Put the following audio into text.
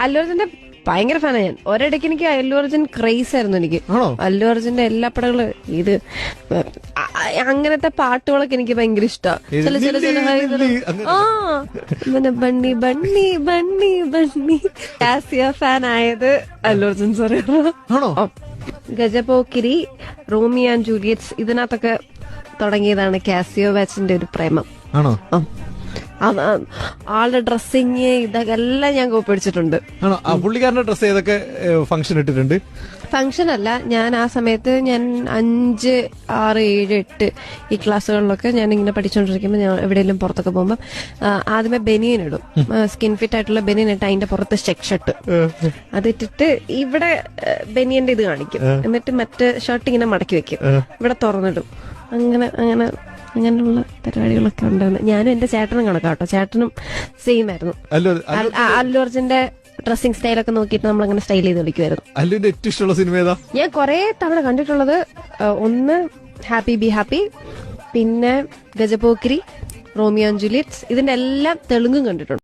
അല്ലു അർജുന്റെ ഭയങ്കര ഫാനാണ് ഞാൻ. ഒരിടയ്ക്ക് എനിക്ക് അല്ലു അർജുൻ ക്രേസ് ആയിരുന്നു എനിക്ക്. അല്ലു അർജുന്റെ എല്ലാ പടങ്ങളും ഇത് അങ്ങനത്തെ പാട്ടുകളൊക്കെ എനിക്ക് ഭയങ്കര ഇഷ്ടമാണ്. Bunny bunny bunny bunny കാസിയ fan ആയത് അല്ലു അർജുൻ സാറാണോ? ഗജപോക്കിരി, റോമിയോ ആൻഡ് ജൂലിയറ്റ്സ് ഇതിനകത്തൊക്കെ തുടങ്ങിയതാണ് കാസിയോ വാച്ചിന്റെ ഒരു പ്രേമം. ആണോ? ആളുടെ ഡ്രസ്സിങ് ഇതൊക്കെ എല്ലാം ഞാൻ കോപ്പിടിച്ചിട്ടുണ്ട്. പുള്ളിക്കാരന്റെ ഡ്രസ് ഏതൊക്കെ ഫംഗ്ഷൻ ഇട്ടിട്ടുണ്ട്? ഫംഗ്ഷൻ അല്ല, ഞാൻ ആ സമയത്ത് ഞാൻ 5, 6, 7, 8 ഈ ക്ലാസ്സുകളിലൊക്കെ ഞാൻ ഇങ്ങനെ പഠിച്ചുകൊണ്ടിരിക്കുമ്പോൾ ഞാൻ എവിടെയെങ്കിലും പുറത്തൊക്കെ പോകുമ്പോൾ ആദ്യമേ ബനിയൻ ഇടും. സ്കിൻ ഫിറ്റ് ആയിട്ടുള്ള ബനിയൻ ഇട്ട് അതിന്റെ പുറത്ത് ചെക്ക് ഷർട്ട് അതിട്ടിട്ട് ഇവിടെ ബനിയന്റെ ഇത് കാണിക്കും. എന്നിട്ട് മറ്റേ ഷർട്ട് ഇങ്ങനെ മടക്കി വെക്കും, ഇവിടെ തുറന്നിടും. അങ്ങനെയുള്ള പരിപാടികളൊക്കെ ഉണ്ടായിരുന്നു. ഞാനും എന്റെ ചേട്ടനും കണക്കാട്ടോ, ചേട്ടനും സെയിം ആയിരുന്നു. അല്ലു അർജുന്റെ ഡ്രസ്സിംഗ് സ്റ്റൈലൊക്കെ നോക്കിയിട്ട് നമ്മൾ അങ്ങനെ സ്റ്റൈൽ ചെയ്ത് കളിക്കുമായിരുന്നു. അല്ലുവിന്റെ ഏറ്റവും ഇഷ്ടമുള്ള സിനിമ ഏതാ? ഞാൻ കുറെ തവണ കണ്ടിട്ടുള്ളത് ഒന്ന് ഹാപ്പി ബി ഹാപ്പി, പിന്നെ ഗജപോക്കിരി, റോമിയോ ആൻഡ് ജൂലിയറ്റ്സ് ഇതിന്റെ എല്ലാം തെലുങ്കും കണ്ടിട്ടുണ്ട്.